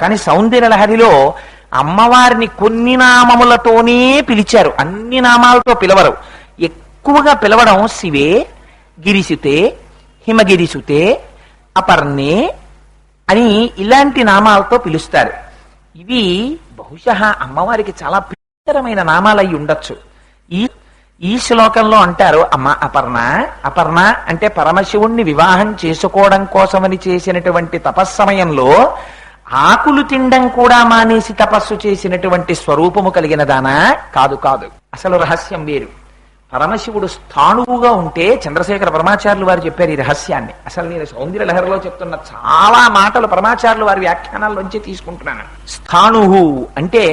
కానీ సౌందర్య లహరిలో అమ్మవారిని కొన్ని నామములతోనే పిలిచారు, అన్ని నామాలతో పిలవరు. ఎక్కువగా పిలవడం శివే, గిరిసుతే, హిమగిరిసుతే, అపర్ణే అని ఇలాంటి నామాలతో పిలుస్తారు. ఇవి బహుశः అమ్మవారికి చాలా ప్రియకరమైన నామాలు అయి ఉండొచ్చు. ఈ శ్లోకంలో అంటారు, అమ్మ అపర్ణ. అపర్ణ అంటే పరమశివుణ్ణి వివాహం చేసుకోవడం కోసమని చేసినటువంటి తపస్సమయంలో ఆకులు తినడం కూడా మానేసి తపస్సు చేసినటువంటి స్వరూపము కలిగిన దానా? కాదు కాదు, అసలు రహస్యం వేరు. పరమశివుడు స్థాణువుగా ఉంటే చంద్రశేఖర పరమాచార్యులు వారు చెప్పారు ఈ రహస్యాన్ని. అసలు నేను సౌందర్య లహరిలో చెప్తున్న చాలా మాటలు పరమాచార్యులు వారి వ్యాఖ్యానాల్లోంచి తీసుకుంటున్నాను. స్థాణువు అంటే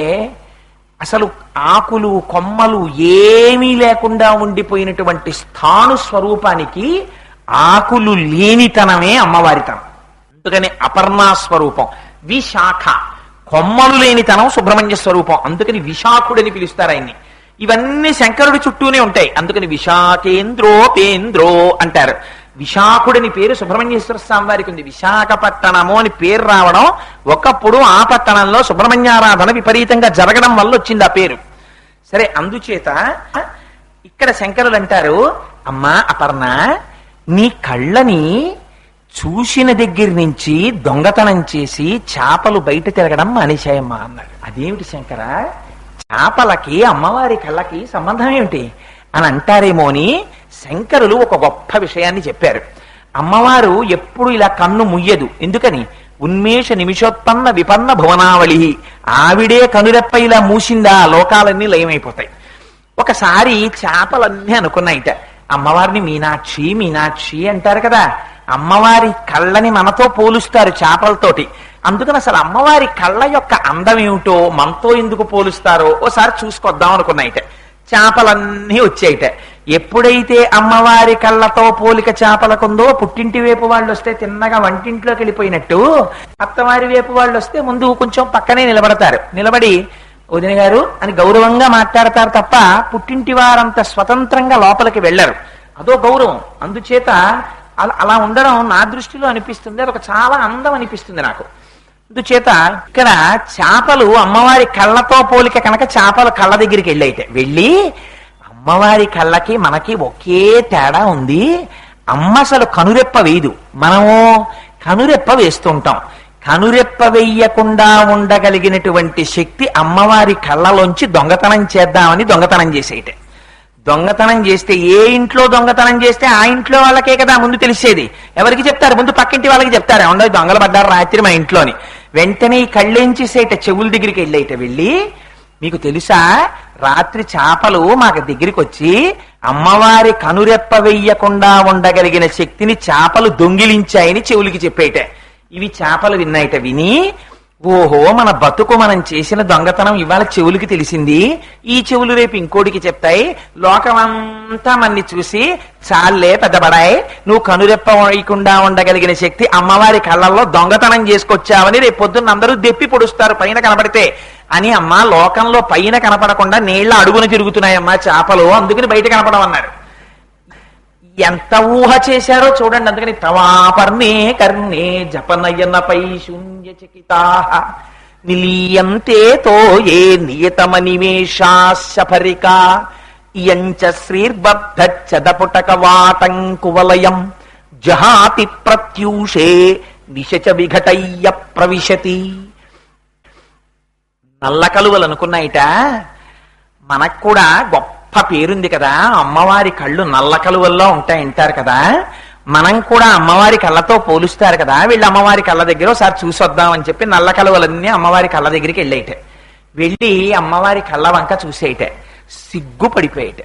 అసలు ఆకులు కొమ్మలు ఏమీ లేకుండా ఉండిపోయినటువంటి స్థాణు స్వరూపానికి ఆకులు లేనితనమే అమ్మవారితనం. అందుకని అపర్ణా స్వరూపం. విశాఖ కొమ్మలు లేనితనం సుబ్రహ్మణ్య స్వరూపం, అందుకని విశాఖుడని పిలుస్తారు ఆయన్ని. ఇవన్నీ శంకరుడి చుట్టూనే ఉంటాయి, అందుకని విశాఖేంద్రోపేంద్రో అంటారు. విశాఖుడని పేరు సుబ్రహ్మణ్యేశ్వర స్వామి వారికి ఉంది. విశాఖపట్టణము అని పేరు రావడం ఒకప్పుడు ఆ పట్టణంలో సుబ్రహ్మణ్యారాధన విపరీతంగా జరగడం వల్ల వచ్చింది ఆ పేరు. సరే, అందుచేత ఇక్కడ శంకరులు అంటారు, అమ్మా అపర్ణ, నీ కళ్ళని చూసిన దగ్గర నుంచి దొంగతనం చేసి చేపలు బయట తిరగడం మానేశాయమ్మా అన్నాడు. అదేమిటి శంకర, చేపలకి అమ్మవారి కళ్ళకి సంబంధం ఏమిటి అని అంటారేమో అని శంకరులు ఒక గొప్ప విషయాన్ని చెప్పారు. అమ్మవారు ఎప్పుడు ఇలా కన్ను ముయ్యదు. ఎందుకని? ఉన్మేష నిమిషోత్పన్న విపన్న భువనావళి. ఆవిడే కనురెప్ప ఇలా మూసిందా లోకాలన్నీ లయమైపోతాయి. ఒకసారి చేపలన్నీ అనుకున్నాయిట, అమ్మవారిని మీనాక్షి మీనాక్షి అంటారు కదా, అమ్మవారి కళ్ళని మనతో పోలుస్తారు చేపలతోటి. అందుకని అసలు అమ్మవారి కళ్ళ యొక్క అందం ఏమిటో మనతో ఎందుకు పోలుస్తారో ఓసారి చూసుకొద్దాం అనుకున్నాయిట. చేపలన్నీ వచ్చాయిట. ఎప్పుడైతే అమ్మవారి కళ్ళతో పోలిక చేపలకుందో పుట్టింటి వైపు వాళ్ళు వస్తే తిన్నగా వంటింట్లోకి వెళ్ళిపోయినట్టు, అత్తవారి వైపు వాళ్ళు వస్తే ముందు కొంచెం పక్కనే నిలబడతారు. నిలబడి వదిన గారు అని గౌరవంగా మాట్లాడతారు తప్ప పుట్టింటి వారంత స్వతంత్రంగా లోపలికి వెళ్ళరు. అదో గౌరవం. అందుచేత అలా ఉండడం నా దృష్టిలో అనిపిస్తుంది, అదొక చాలా అందం అనిపిస్తుంది నాకు. అందుచేత ఇక్కడ చేపలు అమ్మవారి కళ్ళతో పోలిక కనుక చేపలు కళ్ళ దగ్గరికి వెళ్ళి అమ్మవారి కళ్ళకి మనకి ఒకే తేడా ఉంది. అమ్మ అసలు కనురెప్ప వేయదు, మనము కనురెప్ప వేస్తుంటాం. కనురెప్ప వెయ్యకుండా ఉండగలిగినటువంటి శక్తి అమ్మవారి కళ్ళలోంచి దొంగతనం చేద్దామని దొంగతనం చేసేట. దొంగతనం చేస్తే ఏ ఇంట్లో దొంగతనం చేస్తే ఆ ఇంట్లో వాళ్ళకే కదా ముందు తెలిసేది. ఎవరికి చెప్తారు? ముందు పక్కింటి వాళ్ళకి చెప్తారు, ఉండదు దొంగలు పడ్డారు రాత్రి మా ఇంట్లోని. వెంటనే ఈ కళ్ళేంచేసేట చెవుల దగ్గరికి వెళ్ళి, మీకు తెలుసా రాత్రి చేపలు మాకు దగ్గరికి వచ్చి అమ్మవారి కనురెప్ప వెయ్యకుండా ఉండగలిగిన శక్తిని చేపలు దొంగిలించాయని చెవులకి చెప్పేట. ఇవి చేపలు విన్నాయిట. విని ఓహో మన బతుకు మనం చేసిన దొంగతనం ఇవాళ చెవులకి తెలిసింది, ఈ చెవులు రేపు ఇంకోటికి చెప్తాయి, లోకమంతా మన్ని చూసి చాలే పెద్దబడాయి, నువ్వు కనురెప్ప వేయకుండా ఉండగలిగిన శక్తి అమ్మవారి కళ్ళల్లో దొంగతనం చేసుకొచ్చావని రేపు పొద్దున్న అందరూ దెప్పి పొడుస్తారు పైన కనపడితే అని. అమ్మ లోకంలో పైన కనపడకుండా నీళ్ల అడుగున తిరుగుతున్నాయమ్మా చేపలు, అందుకని బయట కనపడమన్నారు. ఎంత ఊహ చేశారో చూడండి. అందుకని తవాపర్ణే కర్ణే జపనయనపై శూన్యచకితా నిలీయంతే తో ఏ నియతమనివేశాశఫరికా ఇయంచ శ్రీర్బద్ధచ్చదపుటక వాటంకువలయం జహాతి ప్రత్యూషే నిశచ విఘటయ్య ప్రవిశతి. నల్ల కలువలు అనుకున్నాయిట, మనకు కూడా గొప్ప పేరుంది కదా, అమ్మవారి కళ్ళు నల్ల కలువల్లో ఉంటాయంటారు కదా, మనం కూడా అమ్మవారి కళ్ళతో పోలుస్తారు కదా, వీళ్ళు అమ్మవారి కళ్ళ దగ్గర ఒకసారి చూసొద్దామని చెప్పి నల్ల కలువలన్నీ అమ్మవారి కళ్ళ దగ్గరికి వెళ్ళేట. వెళ్ళి అమ్మవారి కళ్ళ వంక చూసేయట, సిగ్గుపడిపోయేట.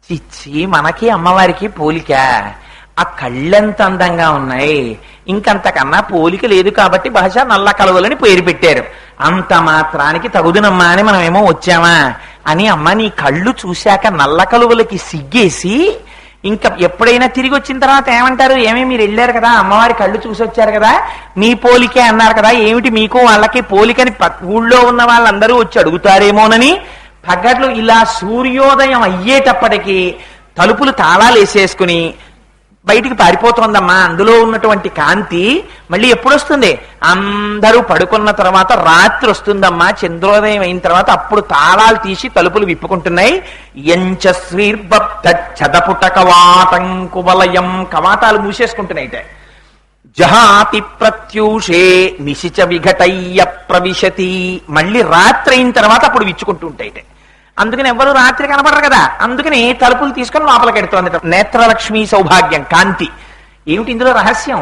చిచ్చి మనకి అమ్మవారికి పోలిక, ఆ కళ్ళెంత అందంగా ఉన్నాయి, ఇంకంతకన్నా పోలిక లేదు కాబట్టి బహుశా నల్ల కలువలని పేరు పెట్టారు, అంత మాత్రానికి తగుదునమ్మా అని మనమేమో వచ్చామా అని. అమ్మ నీ కళ్ళు చూశాక నల్ల కలువలకి సిగ్గేసి ఇంకా ఎప్పుడైనా తిరిగి వచ్చిన తర్వాత ఏమంటారు, మీరు వెళ్ళారు కదా అమ్మవారి కళ్ళు చూసి వచ్చారు కదా, మీ పోలికే అన్నారు కదా, ఏమిటి మీకు వాళ్ళకి పోలికని ఊళ్ళో ఉన్న వాళ్ళందరూ వచ్చి అడుగుతారేమోనని పగట్లు ఇలా సూర్యోదయం అయ్యేటప్పటికీ తలుపులు తాళాలు వేసేసుకుని బయటికి పారిపోతోందమ్మా. అందులో ఉన్నటువంటి కాంతి మళ్ళీ ఎప్పుడు వస్తుంది? అందరూ పడుకున్న తర్వాత రాత్రి వస్తుందమ్మా. చంద్రోదయం అయిన తర్వాత అప్పుడు తాళాలు తీసి తలుపులు విప్పుకుంటున్నాయి. చదపుటకవాటంకువలయం, కవాటాలు మూసేసుకుంటున్నాయిట. జహాతి ప్రత్యూషే నిశిచ విఘటయ్య ప్రవిశతి, మళ్ళీ రాత్రి అయిన తర్వాత అప్పుడు విచ్చుకుంటూ ఉంటాయిట. అందుకని ఎవరు రాత్రి కనపడరు కదా, అందుకని తలుపులు తీసుకొని లోపలికెడుతోంది. నేత్రలక్ష్మి సౌభాగ్యం, కాంతి. ఏమిటి ఇందులో రహస్యం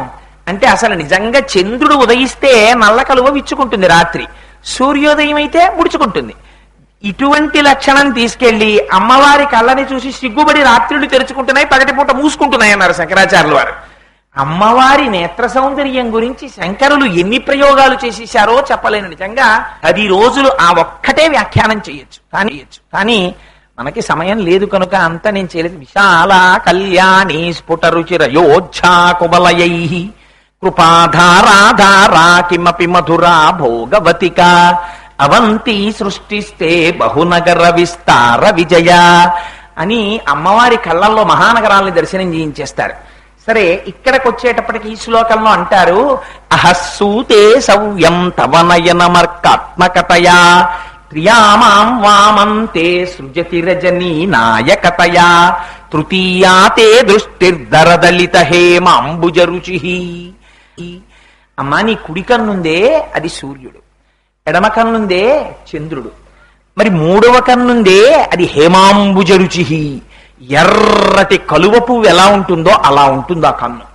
అంటే, అసలు నిజంగా చంద్రుడు ఉదయిస్తే నల్ల కలువ విచ్చుకుంటుంది రాత్రి, సూర్యోదయం అయితే ముడుచుకుంటుంది. ఇటువంటి లక్షణం తీసుకెళ్లి అమ్మవారి కళ్ళని చూసి సిగ్గుబడి రాత్రులు తెరుచుకుంటున్నాయి, పగటిపూట మూసుకుంటున్నాయి అన్నారు శంకరాచార్యుల వారు. అమ్మవారి నేత్ర సౌందర్యం గురించి శంకరులు ఎన్ని ప్రయోగాలు చేసేశారో చెప్పలేను. నిజంగా 10 రోజులు ఆ ఒక్కటే వ్యాఖ్యానం చేయొచ్చు, కానీ మనకి సమయం లేదు కనుక అంత నేను చేయలేదు. విశాల కళ్యాణి స్ఫుట రుచిరయోధ్యా కుబలయై కృపాధారాధారా కిమపి మధురా భోగవతిక అవంతి సృష్టిస్తే బహునగర విస్తార విజయ అని అమ్మవారి కళ్ళల్లో మహానగరాల్ని దర్శనం చేయించేస్తారు. సరే, ఇక్కడికి వచ్చేటప్పటికి ఈ శ్లోకంలో అంటారు, అహస్సూతే సవ్యం తవ నయనమర్కాత్మకతయా త్రియామాం వామంతే సృజతి రజనీ నాయకతయా తృతీయాతే దృష్టిర్దరదలిత హేమాంబుజ రుచి. అమ్మా, నీ కుడి కన్నుందే అది సూర్యుడు, ఎడమ కన్నుందే చంద్రుడు, మరి మూడవ కన్నుందే అది హేమాంబుజ రుచి. ఎర్రటి కలువ పువ్వు ఎలా ఉంటుందో అలా ఉంటుంది ఆ కన్ను.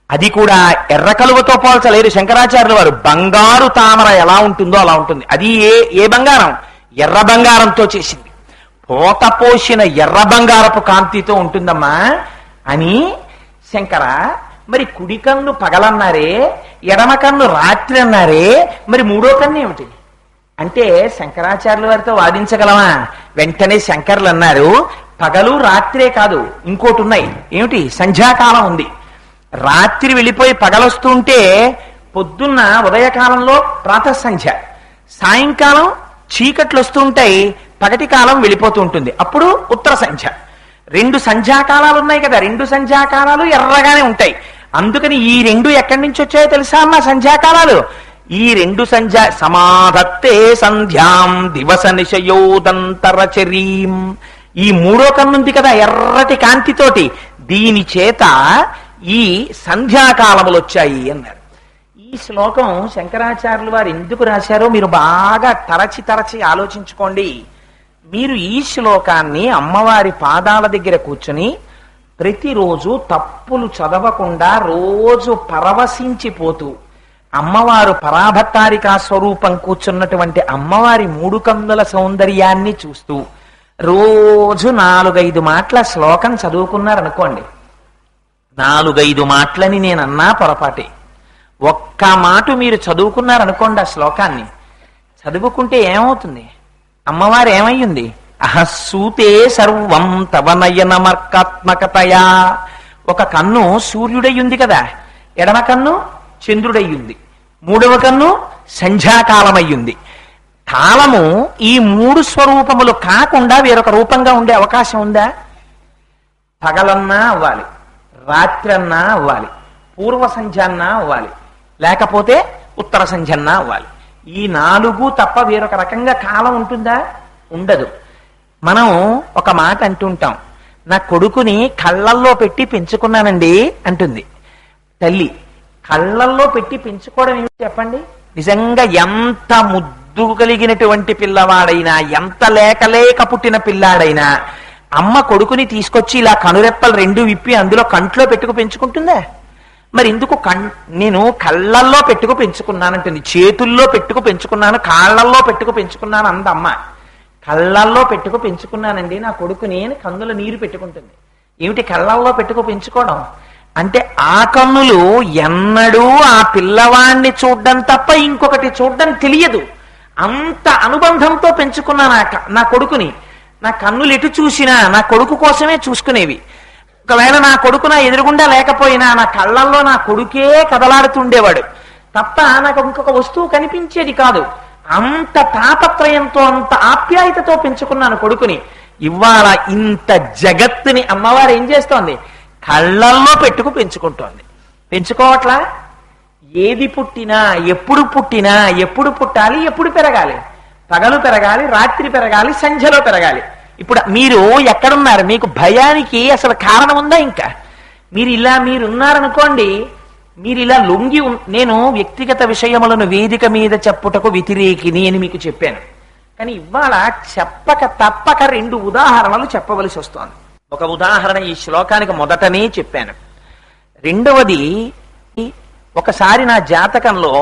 అది కూడా ఎర్ర కలువతో పోల్చలేరు శంకరాచార్యుల వారు. బంగారు తామర ఎలా ఉంటుందో అలా ఉంటుంది. అది ఏ బంగారం? ఎర్ర బంగారంతో చేసింది. పోత పోసిన ఎర్ర బంగారపు కాంతితో ఉంటుందమ్మా అని శంకర. మరి కుడి కన్ను పగలన్నారే, ఎడమ కన్ను రాత్రి అన్నారే, మరి మూడో కన్ను ఏమిటి అంటే శంకరాచార్యుల వారితో వాదించగలమా? వెంటనే శంకర్లు అన్నారు, పగలు రాత్రే కాదు, ఇంకోటి ఉన్నాయి. ఏమిటి? సంధ్యాకాలం ఉంది. రాత్రి వెళ్ళిపోయి పగలొస్తుంటే పొద్దున్న ఉదయకాలంలో ప్రాతఃసంధ్య, సాయంకాలం చీకట్లు వస్తుంటాయి, పగటి కాలం వెళ్ళిపోతూ ఉంటుంది, అప్పుడు ఉత్తర సంధ్య. 2 సంధ్యాకాలాలు ఉన్నాయి కదా, 2 సంధ్యాకాలాలు ఎర్రగానే ఉంటాయి. అందుకని ఈ 2 ఎక్కడి నుంచి వచ్చాయో తెలుసా అమ్మా సంధ్యాకాలాలు? ఈ 2 సంధ్యా సమాధత్తే సంధ్యాం దివస నిశయోదంతరచరీం. ఈ మూడో కన్నుంది కదా ఎర్రటి కాంతితోటి, దీని చేత ఈ సంధ్యాకాలములు వచ్చాయి అన్నారు. ఈ శ్లోకం శంకరాచార్యుల వారు ఎందుకు రాశారో మీరు బాగా తరచి ఆలోచించుకోండి. మీరు ఈ శ్లోకాన్ని అమ్మవారి పాదాల దగ్గర కూర్చుని ప్రతిరోజు తప్పులు చదవకుండా రోజు పరవశించిపోతూ అమ్మవారు పరాభట్టారికా స్వరూపం కూర్చున్నటువంటి అమ్మవారి 3 కన్నుల సౌందర్యాన్ని చూస్తూ రోజు 4-5 మాటల శ్లోకం చదువుకున్నారనుకోండి. 4-5 మాటలని నేనన్నా పొరపాటే. ఒక్క మాట మీరు చదువుకున్నారనుకోండి, ఆ శ్లోకాన్ని చదువుకుంటే ఏమవుతుంది? అమ్మవారు ఏమయ్యింది? అహస్సూతే సర్వం తవ నయనమర్కాత్మకతయా. ఒక కన్ను సూర్యుడయ్యుంది కదా, ఎడమ కన్ను చంద్రుడయ్యుంది, మూడవ కన్ను సంధ్యాకాలమయ్యుంది. కాలము ఈ 3 స్వరూపములు కాకుండా వేరొక రూపంగా ఉండే అవకాశం ఉందా? పగలన్నా అవ్వాలి, రాత్రి అన్నా అవ్వాలి, పూర్వ సంధ్యన్నా అవ్వాలి, లేకపోతే ఉత్తర సంధ్యన్నా అవ్వాలి. ఈ 4 తప్ప వేరొక రకంగా కాలం ఉంటుందా? ఉండదు. మనం ఒక మాట అంటుంటాం, నా కొడుకుని కళ్ళల్లో పెట్టి పెంచుకున్నానండి అంటుంది తల్లి. కళ్ళల్లో పెట్టి పెంచుకోవడం ఏమిటి చెప్పండి? నిజంగా ఎంత ముద్దు కలిగినటువంటి పిల్లవాడైనా, ఎంత లేక పుట్టిన పిల్లాడైనా అమ్మ కొడుకుని తీసుకొచ్చి ఇలా కనురెప్పలు 2 విప్పి అందులో కంట్లో పెట్టుకు పెంచుకుంటుందా? మరి ఎందుకు నేను కళ్ళల్లో పెట్టుకు పెంచుకున్నానంటుంది, చేతుల్లో పెట్టుకు పెంచుకున్నాను, కాళ్ళల్లో పెట్టుకు పెంచుకున్నాను అందమ్మ. కళ్ళల్లో పెట్టుకు పెంచుకున్నానండి నా కొడుకుని అని కన్నుల నీరు పెట్టుకుంటుంది. ఏమిటి కళ్ళల్లో పెట్టుకు పెంచుకోవడం అంటే? ఆ కన్నులు ఎన్నడూ ఆ పిల్లవాణ్ణి చూడ్డం తప్ప ఇంకొకటి చూడ్డం తెలియదు. అంత అనుబంధంతో పెంచుకున్నా నా కొడుకుని. నా కన్నులు ఎటు చూసినా నా కొడుకు కోసమే చూసుకునేవి. ఒకవేళ నా కొడుకు నా ఎదురుగుండా లేకపోయినా నా కళ్ళల్లో నా కొడుకే కదలాడుతుండేవాడు తప్ప నాకు ఇంకొక వస్తువు కనిపించేది కాదు. అంత తాపత్రయంతో, అంత ఆప్యాయతతో పెంచుకున్నాను కొడుకుని. ఇవాళ ఇంత జగత్తుని అమ్మవారు ఏం చేస్తోంది? కళ్ళల్లో పెట్టుకు పెంచుకుంటోంది. పెంచుకోవట్లా? ఏది పుట్టినా ఎప్పుడు పుట్టాలి, ఎప్పుడు పెరగాలి? పగలు పెరగాలి, రాత్రి పెరగాలి, సంధ్యలో పెరగాలి. ఇప్పుడు మీరు ఎక్కడున్నారు? మీకు భయానికి అసలు కారణం ఉందా? ఇంకా మీరున్నారనుకోండి, మీరు ఇలా లొంగి నేను వ్యక్తిగత విషయములను వేదిక మీద చెప్పుటకు వ్యతిరేకిని అని మీకు చెప్పాను. కానీ ఇవాళ చెప్పక తప్పక 2 ఉదాహరణలు చెప్పవలసి వస్తోంది. ఒక ఉదాహరణ ఈ శ్లోకానికి మొదటనే చెప్పాను. రెండవది, ఒకసారి నా జాతకంలో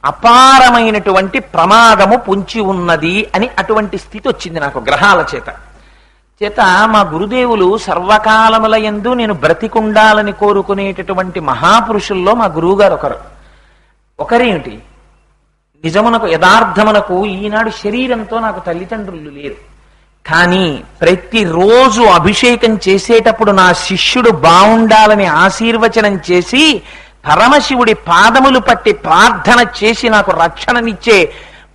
అపారమైనటువంటి ప్రమాదము పొంచి ఉన్నది అని అటువంటి స్థితి వచ్చింది నాకు గ్రహాల చేత. మా గురుదేవులు సర్వకాలముల యందు నేను బ్రతికుండాలని కోరుకునేటటువంటి మహాపురుషుల్లో మా గురువుగారు ఒకరేమిటి, నిజమునకు యథార్థమునకు ఈనాడు శరీరంతో నాకు తల్లిదండ్రులు లేరు. కానీ ప్రతిరోజు అభిషేకం చేసేటప్పుడు నా శిష్యుడు బాగుండాలని ఆశీర్వచనం చేసి పరమశివుడి పాదములు పట్టి ప్రార్థన చేసి నాకు రక్షణనిచ్చే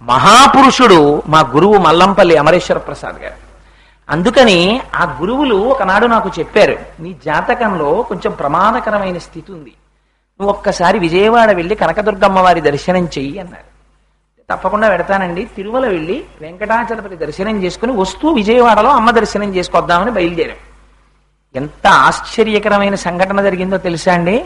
మహాపురుషుడు మా గురువు మల్లంపల్లి అమరేశ్వర ప్రసాద్ గారు. అందుకని ఆ గురువులు ఒకనాడు నాకు చెప్పారు, నీ జాతకంలో కొంచెం ప్రమాదకరమైన స్థితి ఉంది, నువ్వు ఒక్కసారి విజయవాడ వెళ్ళి కనకదుర్గమ్మ వారి దర్శనం చెయ్యి అన్నారు. తప్పకుండా పెడతానండి. తిరుమల వెళ్ళి వెంకటాచలపతి దర్శనం చేసుకుని వస్తూ విజయవాడలో అమ్మ దర్శనం చేసుకొద్దామని బయలుదేరాం. ఎంత ఆశ్చర్యకరమైన సంఘటన జరిగిందో తెలుసా అండి?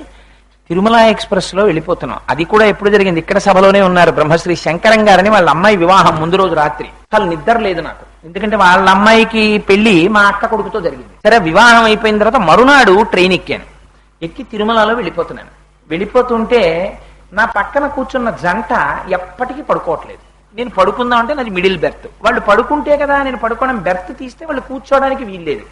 తిరుమల ఎక్స్ప్రెస్ లో వెళ్ళిపోతున్నాం. అది కూడా ఎప్పుడు జరిగింది, ఇక్కడ సభలోనే ఉన్నారు బ్రహ్మశ్రీ శంకరం గారని, వాళ్ళ అమ్మాయి వివాహం ముందు రోజు రాత్రి. అసలు నిద్ర లేదు నాకు, ఎందుకంటే వాళ్ళ అమ్మాయికి పెళ్లి మా అక్క కొడుకుతో జరిగింది. సరే, వివాహం అయిపోయిన తర్వాత మరునాడు ట్రైన్ ఎక్కి తిరుమలలో వెళ్ళిపోతున్నాను. వెళ్ళిపోతుంటే నా పక్కన కూర్చున్న జంట ఎప్పటికీ పడుకోవట్లేదు. నేను పడుకుందాం అంటే నాది మిడిల్ బెర్త్. వాళ్ళు పడుకుంటే కదా నేను పడుకోవడం, బెర్త్ తీస్తే వాళ్ళు కూర్చోవడానికి వీల్లేదు.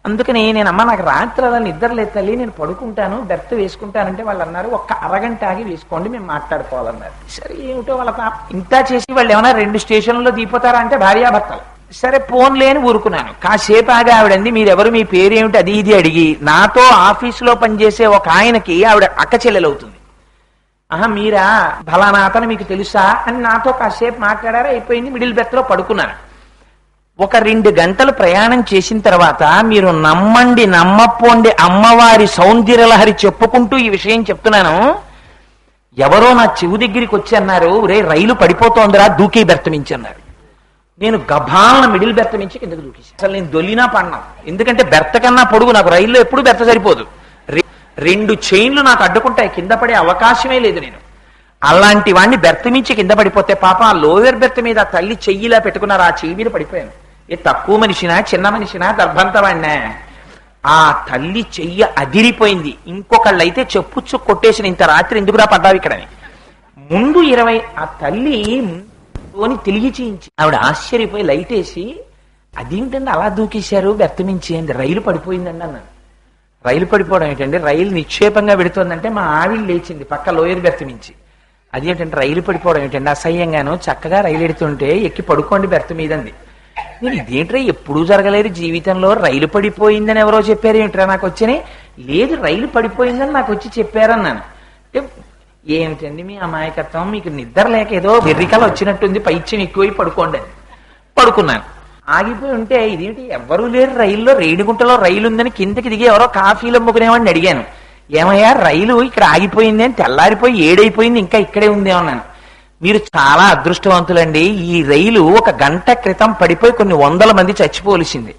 అందుకని నేను, అమ్మ నాకు రాత్రి అలా నిద్ర లేదు తల్లి, నేను పడుకుంటాను, బెర్త్ వేసుకుంటానంటే వాళ్ళు అన్నారు, ఒక్క అరగంట ఆగి వేసుకోండి, మేము మాట్లాడుకోవాలన్నారు. సరే, ఏమిటో వాళ్ళ ఇంత చేసి వాళ్ళు ఏమైనా 2 స్టేషన్లలో దిగిపోతారా అంటే భార్యాభర్తలు. సరే, ఫోన్ లేని ఊరుకున్నాను. కాసేపు ఆగి ఆవిడంది, మీరెవరు, మీ పేరేమిటి, అది ఇది అడిగి, నాతో ఆఫీసులో పనిచేసే ఒక ఆయనకి ఆవిడ అక్క చెల్లెలవుతుంది. మీరా, ఫలానా అతను మీకు తెలుసా అని నాతో కాసేపు మాట్లాడారా, అయిపోయింది. మిడిల్ బెర్త్ లో పడుకున్నాను. ఒక 2 గంటలు ప్రయాణం చేసిన తర్వాత, మీరు నమ్మండి నమ్మపోండి, అమ్మవారి సౌందర్యలహరి చెప్పుకుంటూ ఈ విషయం చెప్తున్నాను, ఎవరో నా చెవు దగ్గరికి వచ్చి అన్నారు, రే రైలు పడిపోతోందిరా, దూకే బెర్త్ మించి అన్నారు. నేను గభాలను మిడిల్ బెర్త్ మించి కిందకు దూకేసి, అసలు నేను దొల్లినా పడినా, ఎందుకంటే బెర్త్ కన్నా పొడుగు, నాకు రైల్లో ఎప్పుడు బెర్త్ సరిపోదు. 2 చైన్లు నాకు అడ్డుకుంటాయి, కింద పడే అవకాశమే లేదు. నేను అలాంటి వాడిని బెర్త్ మించి కింద పడిపోతే పాప ఆ లోయర్ బెర్త్ మీద తల్లి చెయ్యిలా పెట్టుకున్నారు, ఆ చెయ్యి మీద పడిపోయాను. ఏ తక్కువ మనిషినా, చిన్న మనిషినా, దర్భంతవాడినా, ఆ తల్లి చెయ్యి అదిరిపోయింది. ఇంకొకళ్ళైతే చెప్పుచ్చు కొట్టేసిన, ఇంత రాత్రి ఎందుకురా పడ్డావు ఇక్కడని. ముందు 20 ఆ తల్లి తిరిగి చేయించి, ఆవిడ ఆశ్చర్యపోయి లైట్ వేసి, అదేంటండి అలా దూకేశారు బెర్త్ మించి అండి, రైలు పడిపోయిందండి అన్నాను. రైలు పడిపోవడం ఏంటండి, రైలు నిక్షేపంగా పెడుతోందంటే మా ఆవిడ లేచింది పక్క లోయర్ బెర్త్ మించి. అదేంటంటే రైలు పడిపోవడం ఏంటండి, అసహ్యంగాను, చక్కగా రైలు ఎడుతుంటే ఎక్కి పడుకోండి బెర్త్ మీదంది. నేను ఇదేంట్రా, ఎప్పుడూ జరగలేదు జీవితంలో, రైలు పడిపోయిందని ఎవరో చెప్పారు ఏంట్రా నాకు వచ్చినాయి, లేదు రైలు పడిపోయిందని నాకు వచ్చి చెప్పారన్నాను. ఏమిటండి మీ అమాయకత్వం, మీకు నిద్ర లేక ఏదో వెర్రికల వచ్చినట్టుంది, పైచ్యం ఎక్కువై పడుకోండి అని పడుకున్నాను. ఆగిపోయి ఉంటే, ఇదేంటి ఎవ్వరూ లేరు రైల్లో, రేణిగుంటలో రైలు ఉందని కిందకి దిగి ఎవరో కాఫీలు అమ్ముకునేవాడిని అడిగాను, ఏమయ్యా రైలు ఇక్కడ ఆగిపోయింది అని, తెల్లారిపోయి 7 అయిపోయింది ఇంకా ఇక్కడే ఉంది అన్నాను. మీరు చాలా అదృష్టవంతులండి, ఈ రైలు 1 గంట క్రితం పడిపోయి కొన్ని 100 మంది చచ్చిపోవలసింది.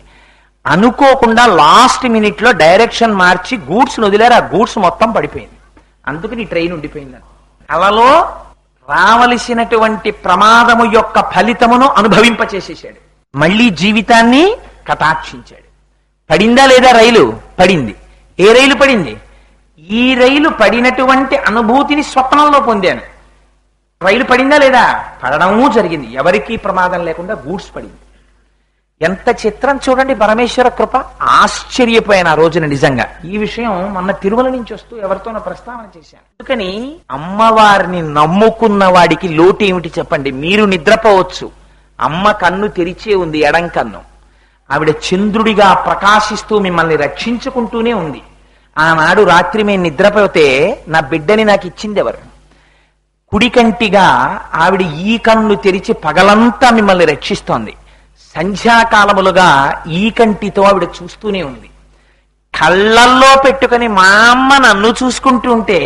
అనుకోకుండా లాస్ట్ మినిట్ లో డైరెక్షన్ మార్చి గూడ్స్ వదిలేరు, ఆ గూడ్స్ మొత్తం పడిపోయింది, అందుకని ఈ ట్రైన్ ఉండిపోయిందని. అలలో రావలసినటువంటి ప్రమాదము యొక్క ఫలితమును అనుభవింపచేసేసాడు, మళ్ళీ జీవితాన్ని కటాక్షించాడు. పడిందా లేదా రైలు? పడింది. ఏ రైలు పడింది? ఈ రైలు పడినటువంటి అనుభూతిని స్వప్నంలో పొందాను. రైలు పడిందా లేదా? పడడము జరిగింది, ఎవరికీ ప్రమాదం లేకుండా గూడ్స్ పడింది. ఎంత చిత్రం చూడండి పరమేశ్వర కృప. ఆశ్చర్యపోయాను ఆ రోజున నిజంగా. ఈ విషయం మొన్న తిరుమల నుంచి వస్తూ ఎవరితోనో ప్రస్తావన చేశాను. అందుకని అమ్మవారిని నమ్ముకున్న వాడికి లోటు ఏమిటి చెప్పండి? మీరు నిద్రపోవచ్చు, అమ్మ కన్ను తెరిచే ఉంది, ఎడం కన్ను. ఆవిడ చంద్రుడిగా ప్రకాశిస్తూ మిమ్మల్ని రక్షించుకుంటూనే ఉంది. ఆనాడు రాత్రి మేము నిద్రపోతే నా బిడ్డని నాకు ఇచ్చింది ఎవరు? కుడికంటిగా ఆవిడ ఈ కన్ను తెరిచి పగలంతా మిమ్మల్ని రక్షిస్తోంది. సంధ్యాకాలములుగా ఈ కంటితో ఆవిడ చూస్తూనే ఉంది. కళ్ళల్లో పెట్టుకుని మా అమ్మ నన్ను చూసుకుంటుంటే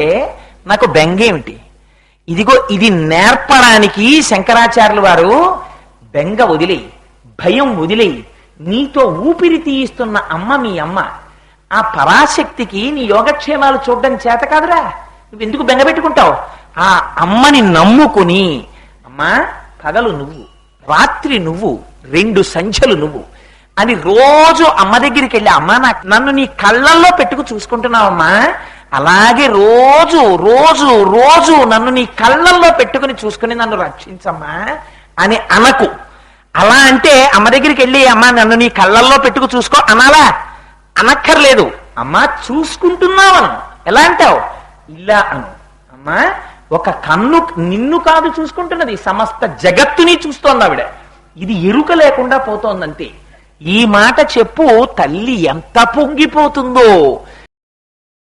నాకు బెంగేమిటి? ఇదిగో ఇది నేర్పడానికి శంకరాచార్యులు వారు బెంగ వదిలేయి, భయం వదిలేయి, నీతో ఊపిరి తీయిస్తున్న అమ్మ మీ అమ్మ. ఆ పరాశక్తికి నీ యోగక్షేమాలు చూడడం చేత కాదురా, నువ్వు ఎందుకు బెంగ పెట్టుకుంటావు? ఆ అమ్మని నమ్ముకుని, అమ్మా పగలు నువ్వు, రాత్రి నువ్వు, 2 సంధ్యలు నువ్వు అని రోజు అమ్మ దగ్గరికి వెళ్ళి, అమ్మా నన్ను నీ కళ్ళల్లో పెట్టుకు చూసుకుంటున్నావమ్మా, అలాగే రోజు రోజు రోజు నన్ను నీ కళ్ళల్లో పెట్టుకుని చూసుకుని నన్ను రక్షించమ్మా అని అనకు. అలా అంటే అమ్మ దగ్గరికి వెళ్ళి, అమ్మా నన్ను నీ కళ్ళల్లో పెట్టుకు చూసుకో అనాలా? అనక్కర్లేదు. అమ్మా చూసుకుంటున్నావను. ఎలా అంటావు? ఇలా అను. అమ్మా ఒక కన్ను నిన్ను కాదు చూసుకుంటున్నది, సమస్త జగత్తుని చూస్తోంది ఆవిడ. ఇది ఎరుక లేకుండా పోతోందంతే. ఈ మాట చెప్పు, తల్లి ఎంత పొంగిపోతుందో.